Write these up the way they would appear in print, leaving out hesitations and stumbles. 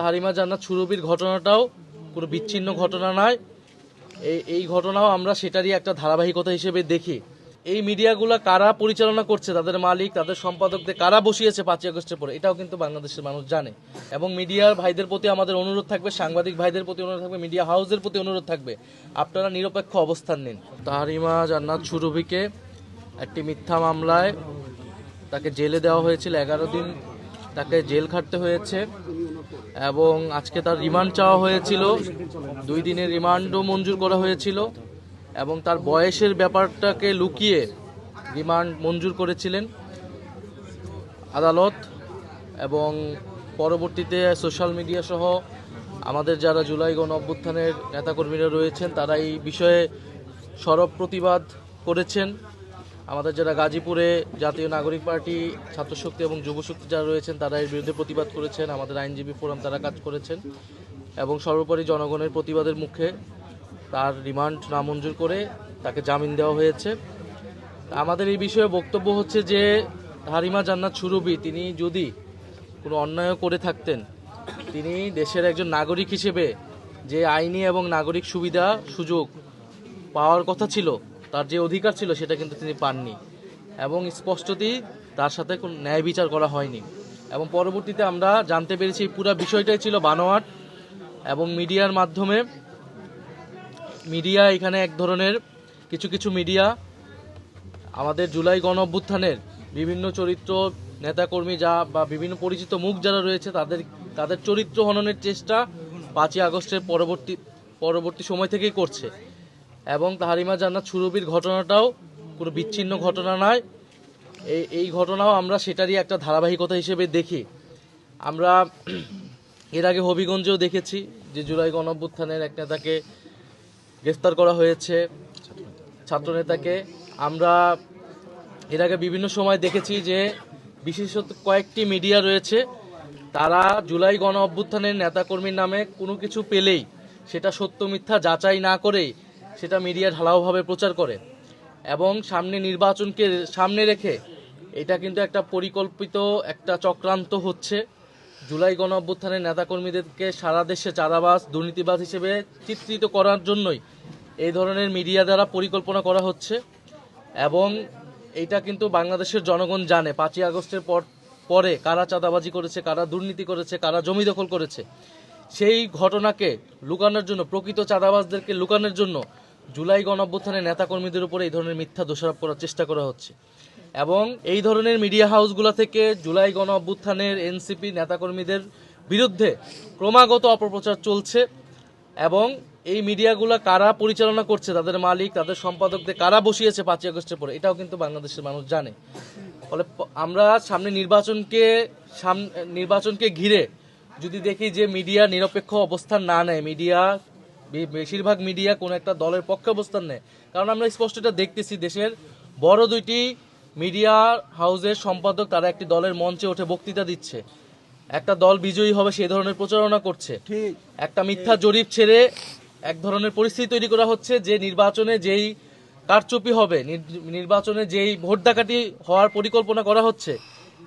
হালিমা জান্নাত সুরভির ঘটনাটাও কোনো বিচ্ছিন্ন ঘটনা নয়। এই ঘটনাও আমরা সেটারই একটা ধারাবাহিকতা হিসেবে দেখি। এই মিডিয়াগুলো কারা পরিচালনা করছে, তাদের মালিক, তাদের সম্পাদকদের কারা বসিয়েছে 5ই আগস্টের পরে, এটাও কিন্তু বাংলাদেশের মানুষ জানে। এবং মিডিয়ার ভাইদের প্রতি আমাদের অনুরোধ থাকবে, সাংবাদিক ভাইদের প্রতি অনুরোধ থাকবে, মিডিয়া হাউসের প্রতি অনুরোধ থাকবে, আপনারা নিরপেক্ষ অবস্থান নিন। হালিমা জান্নাত সুরভিকে একটি মিথ্যা মামলায় তাকে জেলে দেওয়া হয়েছিল, 11 দিন তাকে জেল খাটতে হয়েছে এবং আজকে তার রিমান্ড চাওয়া হয়েছিল, 2 দিনের রিমান্ডও মঞ্জুর করা হয়েছিল এবং তার বয়সের ব্যাপারটাকে লুকিয়ে রিমান্ড মঞ্জুর করেছিলেন আদালত। এবং পরবর্তীতে সোশ্যাল মিডিয়া সহ আমাদের যারা জুলাই গণ অভ্যুত্থানের নেতাকর্মীরা রয়েছেন তারা এই বিষয়ে সরব প্রতিবাদ করেছেন। আমাদের যারা গাজীপুরে জাতীয় নাগরিক পার্টি, ছাত্রশক্তি এবং যুবশক্তি যারা রয়েছেন তারা এর বিরুদ্ধে প্রতিবাদ করেছেন। আমাদের আইনজীবী ফোরাম তারা কাজ করেছেন এবং সর্বোপরি জনগণের প্রতিবাদের মুখে তার রিমান্ড নামঞ্জুর করে তাকে জামিন দেওয়া হয়েছে। আমাদের এই বিষয়ে বক্তব্য হচ্ছে যে হালিমা জান্নাত সুরভি তিনি যদি কোনো অন্যায় করে থাকতেন, তিনি দেশের একজন নাগরিক হিসেবে যে আইনি এবং নাগরিক সুবিধা সুযোগ পাওয়ার কথা ছিল, তার যে অধিকার ছিল সেটা কিন্তু তিনি পাননি এবং স্পষ্টতই তার সাথে কোনো ন্যায় বিচার করা হয়নি। এবং পরবর্তীতে আমরা জানতে পেরেছি পুরো বিষয়টাই ছিল বানোয়াট এবং মিডিয়ার মাধ্যমে এখানে এক ধরনের কিছু মিডিয়া আমাদের জুলাই গণ অভ্যুত্থানের বিভিন্ন চরিত্র, নেতাকর্মী যা বা বিভিন্ন পরিচিত মুখ যারা রয়েছে তাদের চরিত্র হননের চেষ্টা 5ই আগস্টের পরবর্তী সময় থেকেই করছে। এবং হালিমা জান্নাত সুরভির ঘটনাটাও কোনো বিচ্ছিন্ন ঘটনা নয়। এই ঘটনাও আমরা সেটারই একটা ধারাবাহিকতা হিসেবে দেখি। আমরা এর আগে হবিগঞ্জেও দেখেছি যে জুলাই গণ অভ্যুত্থানের এক নেতাকে গ্রেফতার করা হয়েছে, ছাত্রনেতাকে। আমরা এর আগে বিভিন্ন সময় দেখেছি যে বিশেষত কয়েকটি মিডিয়া রয়েছে তারা জুলাই গণ অভ্যুত্থানের নেতাকর্মীর নামে কোনো কিছু পেলেই সেটা সত্য মিথ্যা যাচাই না করেই সেটা মিডিয়া ঢালাওভাবে প্রচার করে এবং নির্বাচনকে সামনে রেখে এটা কিন্তু একটা পরিকল্পিত একটা চক্রান্ত হচ্ছে। জুলাই গণ অভ্যুত্থানের নেতাকর্মীদেরকে সারা দেশে চাঁদাবাজ, দুর্নীতিবাজ হিসেবে চিত্রিত করার জন্যই এই ধরনের মিডিয়া দ্বারা পরিকল্পনা করা হচ্ছে। এবং এটা কিন্তু বাংলাদেশের জনগণ জানে 5ই আগস্টের পরে কারা চাঁদাবাজি করেছে, কারা দুর্নীতি করেছে, কারা জমি দখল করেছে। সেই ঘটনাকে লুকানোর জন্য, প্রকৃত চাঁদাবাজদেরকে লুকানোর জন্য জুলাই গণ অভ্যুত্থানের নেতাকর্মীদের উপরে এই ধরনের মিথ্যা দোষারোপ করার চেষ্টা করা হচ্ছে। এবং এই ধরনের মিডিয়া হাউসগুলো থেকে জুলাই গণ অভ্যুত্থানের এনসিপি নেতাকর্মীদের বিরুদ্ধে ক্রমাগত অপপ্রচার চলছে। এবং এই মিডিয়াগুলো কারা পরিচালনা করছে, তাদের মালিক, তাদের সম্পাদকদের কারা বসিয়েছে 5ই আগস্টের পরে, এটাও কিন্তু বাংলাদেশের মানুষ জানে। ফলে আমরা সামনে নির্বাচনকে ঘিরে যদি দেখি যে মিডিয়া নিরপেক্ষ অবস্থান না নেয়, বেশিরভাগ মিডিয়া কোনো একটা দলের পক্ষে অবস্থান নেয়। কারণ আমরা স্পষ্ট এটা দেখতেছি, দেশের বড় 2টি মিডিয়া হাউসের সম্পাদক তারা একটি দলের মঞ্চে উঠে বক্তৃতা দিচ্ছে, একটা দল বিজয়ী হবে সেই ধরনের প্রচারণা করছে। একটা মিথ্যা জরিপ ছেড়ে এক ধরনের পরিস্থিতি তৈরি করা হচ্ছে যে নির্বাচনে যেই কারচুপি হবে, নির্বাচনে যেই ভোট ডাকাতি হওয়ার পরিকল্পনা করা হচ্ছে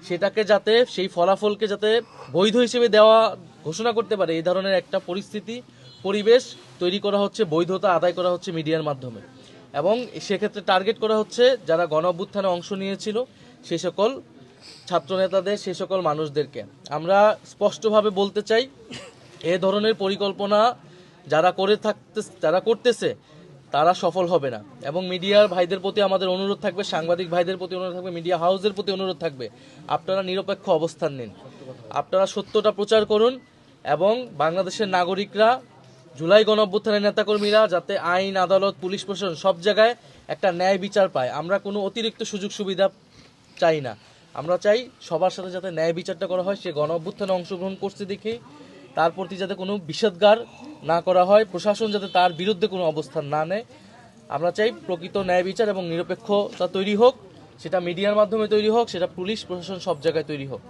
সেটাকে যাতে, সেই ফলাফলকে যাতে বৈধ হিসেবে দেওয়া ঘোষণা করতে পারে, এই ধরনের একটা পরিবেশ তৈরি করা হচ্ছে, বৈধতা আদায় করা হচ্ছে মিডিয়ার মাধ্যমে। এবং সেক্ষেত্রে টার্গেট করা হচ্ছে যারা গণ অভ্যুত্থানে অংশ নিয়েছিল সেই সকল ছাত্রনেতাদের, সেই সকল মানুষদেরকে। আমরা স্পষ্টভাবে বলতে চাই এ ধরনের পরিকল্পনা যারা করতেছে তারা সফল হবে না। এবং মিডিয়ার ভাইদের প্রতি আমাদের অনুরোধ থাকবে, সাংবাদিক ভাইদের প্রতি অনুরোধ থাকবে, মিডিয়া হাউসের প্রতি অনুরোধ থাকবে, আপনারা নিরপেক্ষ অবস্থান নিন, আপনারা সত্যটা প্রচার করুন এবং বাংলাদেশের নাগরিকরা, জুলাই গণ অভ্যুত্থানের নেতাকর্মীরা যাতে আইন, আদালত, পুলিশ প্রশাসন সব জায়গায় একটা ন্যায় বিচার পায়। আমরা কোনো অতিরিক্ত সুযোগ সুবিধা চাই না, আমরা চাই সবার সাথে যাতে ন্যায় বিচারটা করা হয়। সে গণ অভ্যুত্থানে অংশগ্রহণ করতে দেখি তার প্রতি যাতে কোনো বিষেধাজ্ঞা না করা হয়, প্রশাসন যাতে তার বিরুদ্ধে কোনো অবস্থান না নেয়। আমরা চাই প্রকৃত ন্যায় বিচার এবং নিরপেক্ষতা তৈরি হোক, সেটা মিডিয়ার মাধ্যমে তৈরি হোক, সেটা পুলিশ প্রশাসন সব জায়গায় তৈরি হোক।